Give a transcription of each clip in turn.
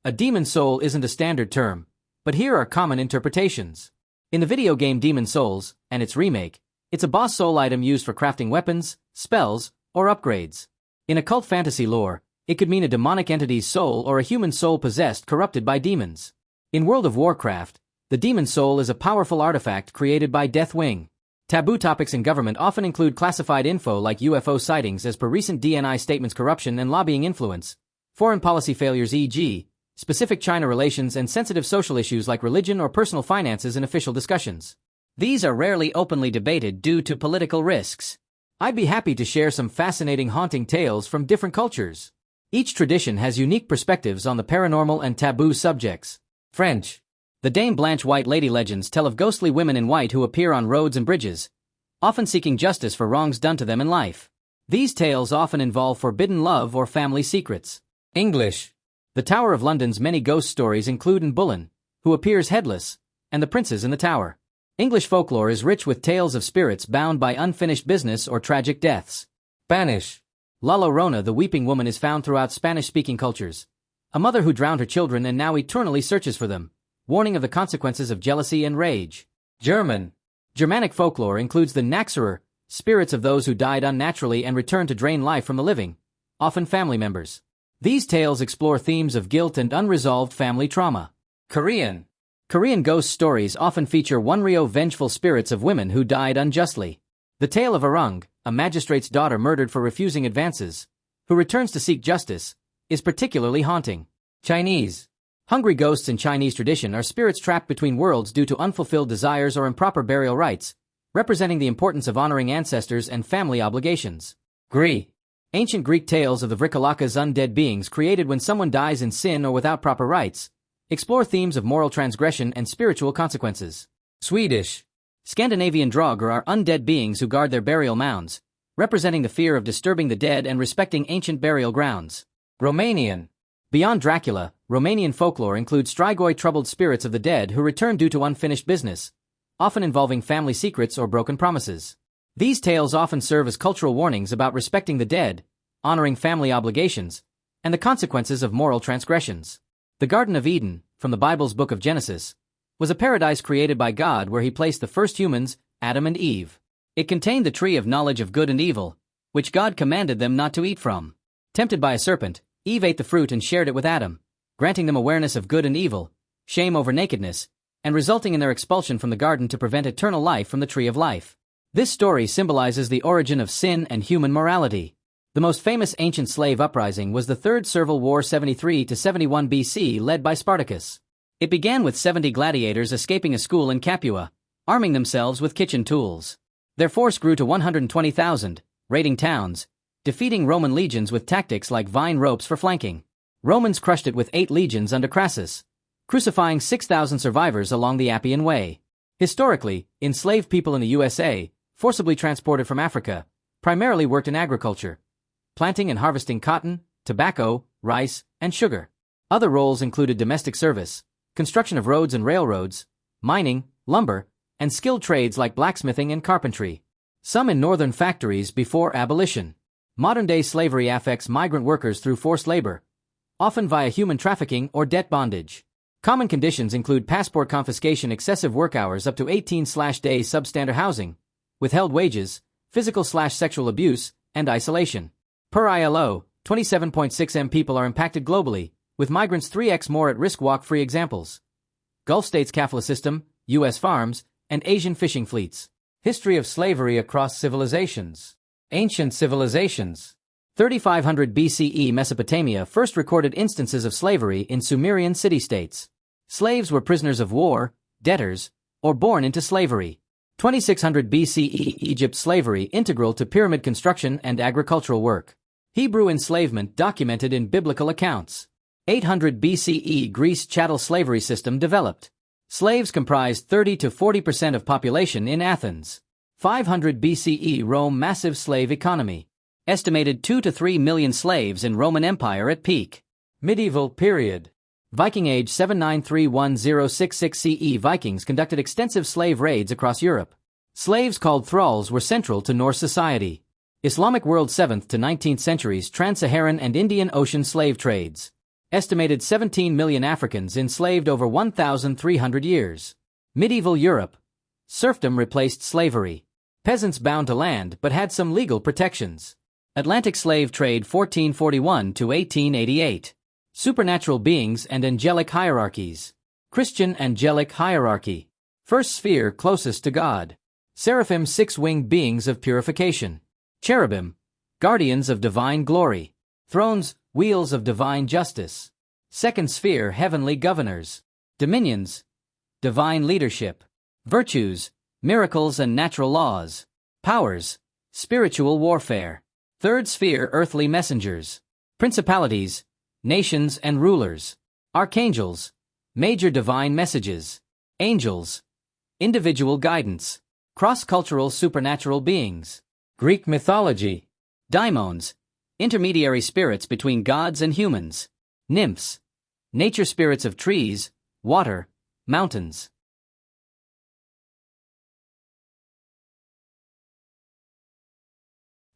A demon soul isn't a standard term, but here are common interpretations. In the video game Demon's Souls, and its remake, it's a boss soul item used for crafting weapons, spells, or upgrades. In occult fantasy lore, it could mean a demonic entity's soul or a human soul possessed corrupted by demons. In World of Warcraft, the demon's soul is a powerful artifact created by Deathwing. Taboo topics in government often include classified info like UFO sightings as per recent DNI statements, corruption and lobbying influence, foreign policy failures e.g., specific China relations, and sensitive social issues like religion or personal finances in official discussions. These are rarely openly debated due to political risks. I'd be happy to share some fascinating haunting tales from different cultures. Each tradition has unique perspectives on the paranormal and taboo subjects. French. The Dame Blanche White Lady legends tell of ghostly women in white who appear on roads and bridges, often seeking justice for wrongs done to them in life. These tales often involve forbidden love or family secrets. English. The Tower of London's many ghost stories include Anne Boleyn, who appears headless, and the princes in the tower. English folklore is rich with tales of spirits bound by unfinished business or tragic deaths. Spanish. La Llorona, the weeping woman, is found throughout Spanish-speaking cultures. A mother who drowned her children and now eternally searches for them, warning of the consequences of jealousy and rage. German. Germanic folklore includes the Naxxerer, spirits of those who died unnaturally and returned to drain life from the living, often family members. These tales explore themes of guilt and unresolved family trauma. Korean. Korean ghost stories often feature wonryo, vengeful spirits of women who died unjustly. The tale of Arung, a magistrate's daughter murdered for refusing advances, who returns to seek justice, is particularly haunting. Chinese. Hungry ghosts in Chinese tradition are spirits trapped between worlds due to unfulfilled desires or improper burial rites, representing the importance of honoring ancestors and family obligations. Greek. Ancient Greek tales of the Vrikalakas, undead beings created when someone dies in sin or without proper rites, explore themes of moral transgression and spiritual consequences. Swedish. Scandinavian Draugr are undead beings who guard their burial mounds, representing the fear of disturbing the dead and respecting ancient burial grounds. Romanian. Beyond Dracula, Romanian folklore includes Strigoi, troubled spirits of the dead who return due to unfinished business, often involving family secrets or broken promises. These tales often serve as cultural warnings about respecting the dead, honoring family obligations, and the consequences of moral transgressions. The Garden of Eden, from the Bible's book of Genesis, was a paradise created by God where he placed the first humans, Adam and Eve. It contained the tree of knowledge of good and evil, which God commanded them not to eat from. Tempted by a serpent, Eve ate the fruit and shared it with Adam, granting them awareness of good and evil, shame over nakedness, and resulting in their expulsion from the garden to prevent eternal life from the tree of life. This story symbolizes the origin of sin and human morality. The most famous ancient slave uprising was the Third Servile War 73 to 71 BC, led by Spartacus. It began with 70 gladiators escaping a school in Capua, arming themselves with kitchen tools. Their force grew to 120,000, raiding towns, defeating Roman legions with tactics like vine ropes for flanking. Romans crushed it with 8 legions under Crassus, crucifying 6,000 survivors along the Appian Way. Historically, enslaved people in the USA, forcibly transported from Africa, primarily worked in agriculture, planting and harvesting cotton, tobacco, rice, and sugar. Other roles included domestic service, construction of roads and railroads, mining, lumber, and skilled trades like blacksmithing and carpentry. Some in northern factories before abolition. Modern-day slavery affects migrant workers through forced labor, often via human trafficking or debt bondage. Common conditions include passport confiscation, excessive work hours up to 18/day, substandard housing, withheld wages, physical/sexual abuse, and isolation. Per ILO, 27.6 million people are impacted globally, with migrants 3x more at risk. Walk-free examples: Gulf states kafala system, U.S. farms, and Asian fishing fleets. History of slavery across civilizations. Ancient civilizations. 3500 BCE, Mesopotamia first recorded instances of slavery in Sumerian city-states. Slaves were prisoners of war, debtors, or born into slavery. 2600 BCE, Egypt, slavery integral to pyramid construction and agricultural work. Hebrew enslavement documented in biblical accounts. 800 BCE, Greece, chattel slavery system developed. Slaves comprised 30 to 40% of population in Athens. 500 BCE, Rome, massive slave economy. Estimated 2 to 3 million slaves in Roman Empire at peak. Medieval period. Viking Age, 793-1066 CE, Vikings conducted extensive slave raids across Europe. Slaves called thralls were central to Norse society. Islamic world, 7th to 19th centuries, trans-Saharan and Indian Ocean slave trades. Estimated 17 million Africans enslaved over 1,300 years. Medieval Europe. Serfdom replaced slavery. Peasants bound to land but had some legal protections. Atlantic slave trade 1441 to 1888. Supernatural beings and angelic hierarchies. Christian angelic hierarchy. First sphere closest to God. Seraphim, six-winged beings of purification. Cherubim, guardians of divine glory. Thrones, wheels of divine justice. Second sphere, heavenly governors. Dominions, divine leadership. Virtues, miracles and natural laws. Powers, spiritual warfare. Third sphere, earthly messengers. Principalities, nations and rulers. Archangels, major divine messages. Angels, individual guidance. Cross-cultural supernatural beings. Greek mythology. Daimons, intermediary spirits between gods and humans. Nymphs, nature spirits of trees, water, mountains.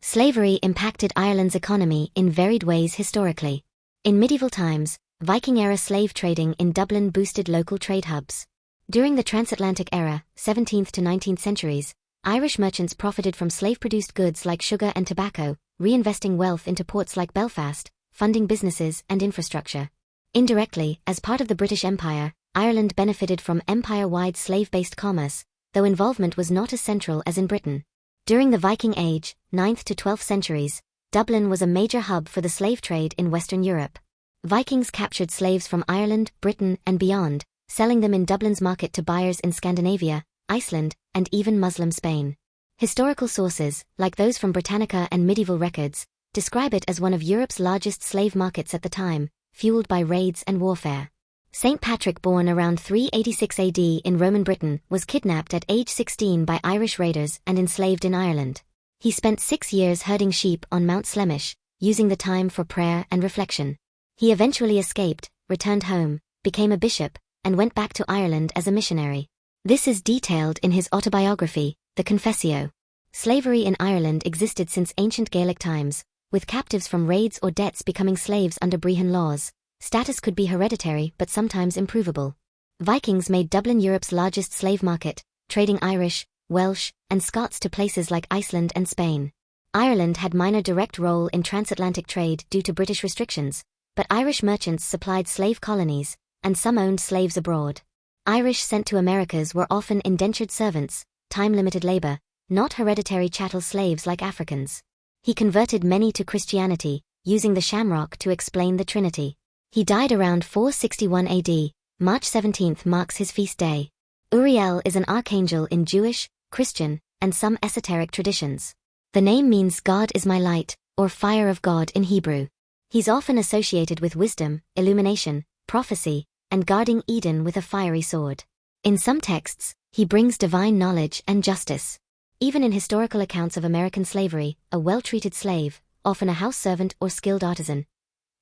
Slavery impacted Ireland's economy in varied ways historically. In medieval times, Viking-era slave trading in Dublin boosted local trade hubs. During the transatlantic era, 17th to 19th centuries, Irish merchants profited from slave-produced goods like sugar and tobacco, reinvesting wealth into ports like Belfast, funding businesses and infrastructure. Indirectly, as part of the British Empire, Ireland benefited from empire-wide slave-based commerce, though involvement was not as central as in Britain. During the Viking Age, 9th to 12th centuries, Dublin was a major hub for the slave trade in Western Europe. Vikings captured slaves from Ireland, Britain, and beyond, selling them in Dublin's market to buyers in Scandinavia, Iceland, and even Muslim Spain. Historical sources, like those from Britannica and medieval records, describe it as one of Europe's largest slave markets at the time, fueled by raids and warfare. St. Patrick, born around 386 AD in Roman Britain, was kidnapped at age 16 by Irish raiders and enslaved in Ireland. He spent 6 years herding sheep on Mount Slemish, using the time for prayer and reflection. He eventually escaped, returned home, became a bishop, and went back to Ireland as a missionary. This is detailed in his autobiography, The Confessio. Slavery in Ireland existed since ancient Gaelic times, with captives from raids or debts becoming slaves under Brehon laws. Status could be hereditary but sometimes improvable. Vikings made Dublin Europe's largest slave market, trading Irish, Welsh, and Scots to places like Iceland and Spain. Ireland had minor direct role in transatlantic trade due to British restrictions, but Irish merchants supplied slave colonies, and some owned slaves abroad. Irish sent to Americas were often indentured servants, time-limited labor, not hereditary chattel slaves like Africans. He converted many to Christianity, using the shamrock to explain the Trinity. He died around 461 AD, March 17th marks his feast day. Uriel is an archangel in Jewish, Christian, and some esoteric traditions. The name means God is my light, or fire of God in Hebrew. He's often associated with wisdom, illumination, prophecy, and guarding Eden with a fiery sword. In some texts, he brings divine knowledge and justice. Even in historical accounts of American slavery, a well-treated slave, often a house servant or skilled artisan,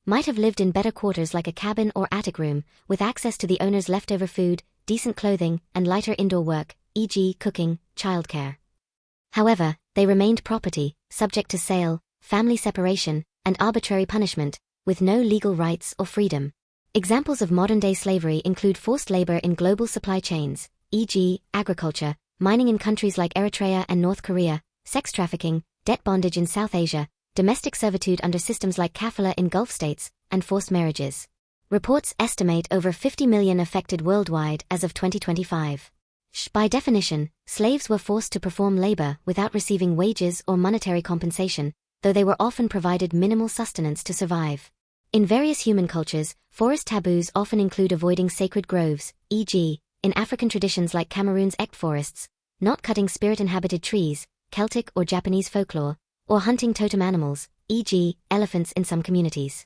might have lived in better quarters like a cabin or attic room, with access to the owner's leftover food, decent clothing, and lighter indoor work, e.g. cooking, childcare. However, they remained property, subject to sale, family separation, and arbitrary punishment, with no legal rights or freedom. Examples of modern-day slavery include forced labor in global supply chains, e.g., agriculture, mining in countries like Eritrea and North Korea, sex trafficking, debt bondage in South Asia, domestic servitude under systems like kafala in Gulf states, and forced marriages. Reports estimate over 50 million affected worldwide as of 2025. By definition, slaves were forced to perform labor without receiving wages or monetary compensation, though they were often provided minimal sustenance to survive. In various human cultures, forest taboos often include avoiding sacred groves, e.g., in African traditions like Cameroon's Ek forests, not cutting spirit-inhabited trees, Celtic or Japanese folklore, or hunting totem animals, e.g., elephants in some communities.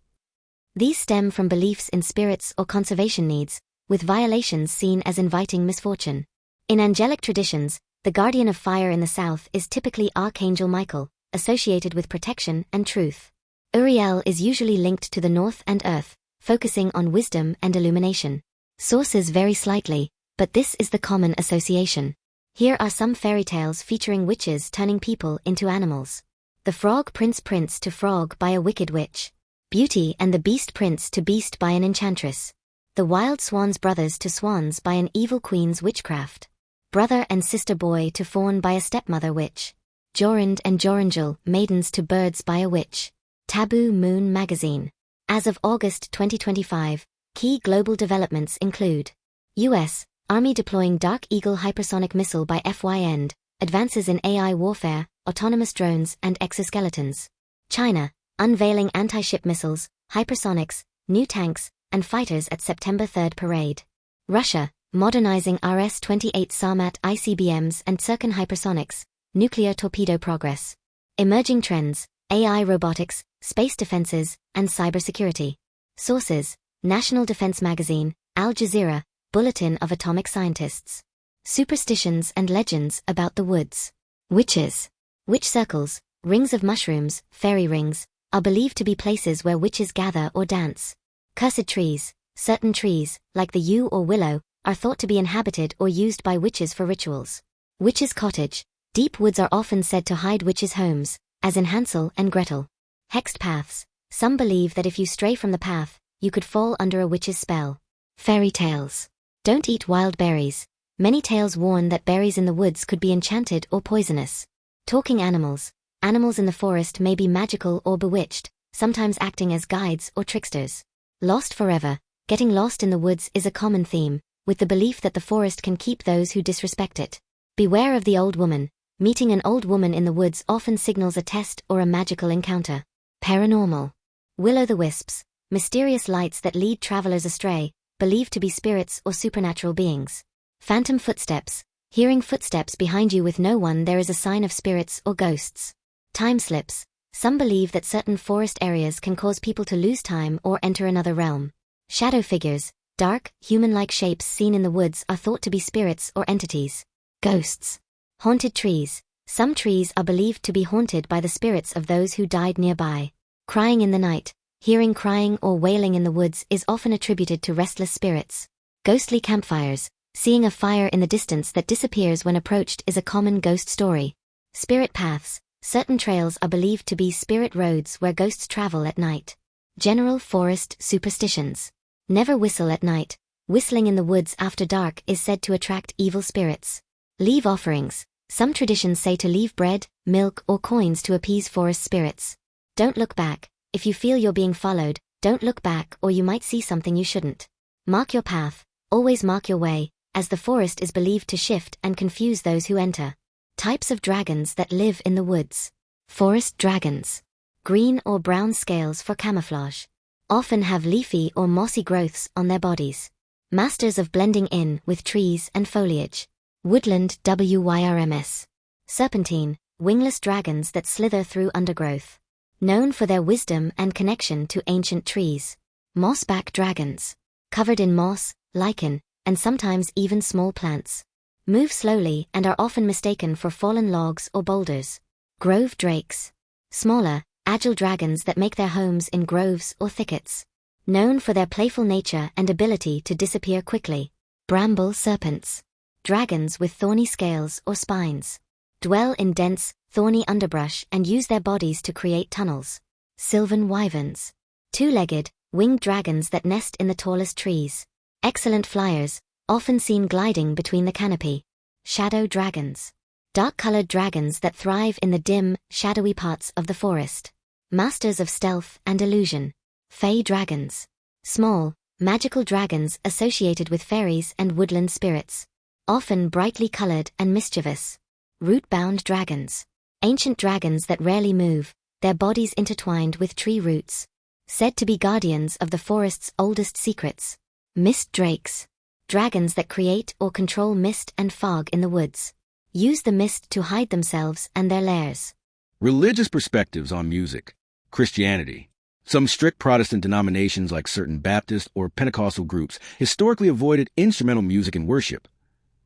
These stem from beliefs in spirits or conservation needs, with violations seen as inviting misfortune. In angelic traditions, the guardian of fire in the south is typically Archangel Michael, associated with protection and truth. Uriel is usually linked to the north and earth, focusing on wisdom and illumination. Sources vary slightly, but this is the common association. Here are some fairy tales featuring witches turning people into animals. The Frog Prince to Frog by a Wicked Witch. Beauty and the Beast prince to beast by an enchantress. The wild swans brothers to swans by an evil queen's witchcraft. Brother and sister boy to fawn by a stepmother witch. Jorund and Jorangel maidens to birds by a witch. Taboo Moon magazine. As of August 2025, key global developments include U.S. Army deploying Dark Eagle hypersonic missile by FY-end, advances in AI warfare, autonomous drones and exoskeletons. China, unveiling anti-ship missiles, hypersonics, new tanks, and fighters at September 3rd parade. Russia, modernizing RS-28 Sarmat ICBMs and Circon hypersonics, nuclear torpedo progress. Emerging trends, AI robotics, space defenses, and cybersecurity. Sources, National Defense Magazine, Al Jazeera, Bulletin of Atomic Scientists. Superstitions and legends about the woods. Witches. Witch circles, rings of mushrooms, fairy rings, are believed to be places where witches gather or dance. Cursed trees. Certain trees, like the yew or willow, are thought to be inhabited or used by witches for rituals. Witch's cottage. Deep woods are often said to hide witches' homes, as in Hansel and Gretel. Hexed paths. Some believe that if you stray from the path, you could fall under a witch's spell. Fairy tales. Don't eat wild berries. Many tales warn that berries in the woods could be enchanted or poisonous. Talking animals. Animals in the forest may be magical or bewitched, sometimes acting as guides or tricksters. Lost forever. Getting lost in the woods is a common theme, with the belief that the forest can keep those who disrespect it. Beware of the old woman. Meeting an old woman in the woods often signals a test or a magical encounter. Paranormal. Will-o'-the-wisps. Mysterious lights that lead travelers astray, believed to be spirits or supernatural beings. Phantom footsteps. Hearing footsteps behind you with no one there is a sign of spirits or ghosts. Time slips. Some believe that certain forest areas can cause people to lose time or enter another realm. Shadow figures. Dark, human-like shapes seen in the woods are thought to be spirits or entities. Ghosts. Haunted trees. Some trees are believed to be haunted by the spirits of those who died nearby. Crying in the night. Hearing crying or wailing in the woods is often attributed to restless spirits. Ghostly campfires. Seeing a fire in the distance that disappears when approached is a common ghost story. Spirit paths. Certain trails are believed to be spirit roads where ghosts travel at night. General forest superstitions. Never whistle at night. Whistling in the woods after dark is said to attract evil spirits. Leave offerings. Some traditions say to leave bread, milk or coins to appease forest spirits. Don't look back. If you feel you're being followed, don't look back or you might see something you shouldn't. Mark your path. Always mark your way, as the forest is believed to shift and confuse those who enter. Types of dragons that live in the woods. Forest dragons. Green or brown scales for camouflage. Often have leafy or mossy growths on their bodies. Masters of blending in with trees and foliage. Woodland WYRMS. Serpentine, wingless dragons that slither through undergrowth. Known for their wisdom and connection to ancient trees. Mossback dragons. Covered in moss, lichen, and sometimes even small plants. Move slowly and are often mistaken for fallen logs or boulders. Grove drakes. Smaller, agile dragons that make their homes in groves or thickets. Known for their playful nature and ability to disappear quickly. Bramble serpents. Dragons with thorny scales or spines. Dwell in dense, thorny underbrush and use their bodies to create tunnels. Sylvan wyverns. Two-legged, winged dragons that nest in the tallest trees. Excellent flyers, often seen gliding between the canopy. Shadow dragons. Dark-colored dragons that thrive in the dim, shadowy parts of the forest. Masters of stealth and illusion. Fey dragons. Small, magical dragons associated with fairies and woodland spirits. Often brightly colored and mischievous. Root-bound dragons. Ancient dragons that rarely move, their bodies intertwined with tree roots. Said to be guardians of the forest's oldest secrets. Mist drakes. Dragons that create or control mist and fog in the woods. Use the mist to hide themselves and their lairs. Religious perspectives on music. Christianity. Some strict Protestant denominations like certain Baptist or Pentecostal groups historically avoided instrumental music in worship,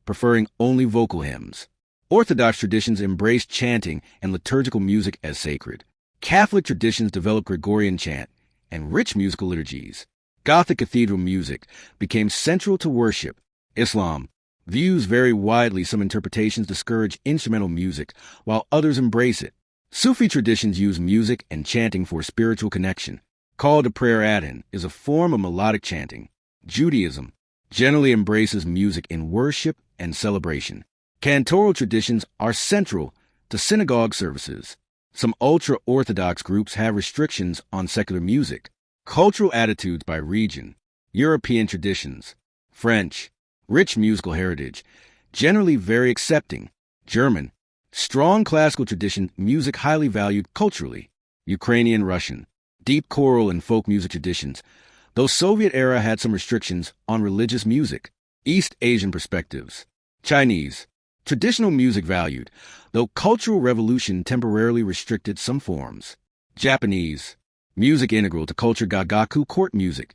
preferring only vocal hymns. Orthodox traditions embraced chanting and liturgical music as sacred. Catholic traditions developed Gregorian chant and rich musical liturgies. Gothic cathedral music became central to worship. Islam. Views vary widely. Some interpretations discourage instrumental music, while others embrace it. Sufi traditions use music and chanting for spiritual connection. Call to prayer Adhan is a form of melodic chanting. Judaism generally embraces music in worship and celebration. Cantoral traditions are central to synagogue services. Some ultra-Orthodox groups have restrictions on secular music. Cultural attitudes by region. European traditions. French, rich musical heritage, generally very accepting. German, strong classical tradition, music highly valued culturally. Ukrainian, Russian, deep choral and folk music traditions, though Soviet era had some restrictions on religious music. East Asian perspectives. Chinese, traditional music valued, though Cultural Revolution temporarily restricted some forms. Japanese, music integral to culture, gagaku, court music,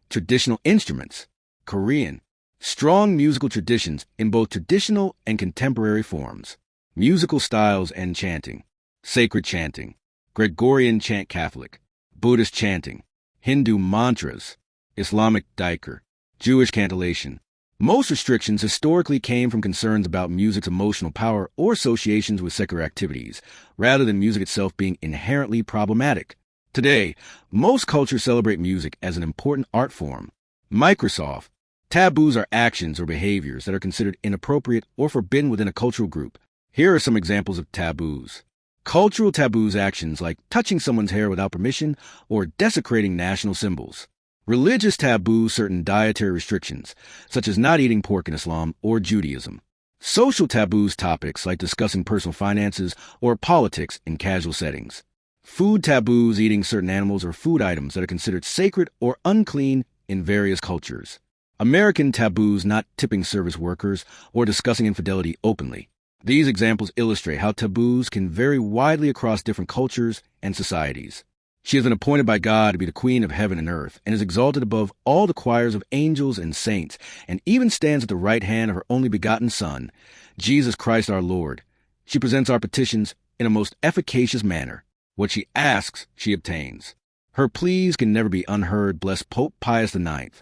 traditional instruments. Korean, strong musical traditions in both traditional and contemporary forms. Musical styles and chanting. Sacred chanting. Gregorian chant, Catholic. Buddhist chanting. Hindu mantras. Islamic dhikr. Jewish cantillation. Most restrictions historically came from concerns about music's emotional power or associations with secular activities, rather than music itself being inherently problematic. Today, most cultures celebrate music as an important art form. Microsoft. Taboos are actions or behaviors that are considered inappropriate or forbidden within a cultural group. Here are some examples of taboos. Cultural taboos: actions like touching someone's hair without permission or desecrating national symbols. Religious taboos: certain dietary restrictions, such as not eating pork in Islam or Judaism. Social taboos: topics like discussing personal finances or politics in casual settings. Food taboos: eating certain animals or food items that are considered sacred or unclean in various cultures. American taboos: not tipping service workers or discussing infidelity openly. These examples illustrate how taboos can vary widely across different cultures and societies. She has been appointed by God to be the queen of heaven and earth, and is exalted above all the choirs of angels and saints, and even stands at the right hand of her only begotten Son, Jesus Christ our Lord. She presents our petitions in a most efficacious manner. What she asks, she obtains. Her pleas can never be unheard, bless Pope Pius IX.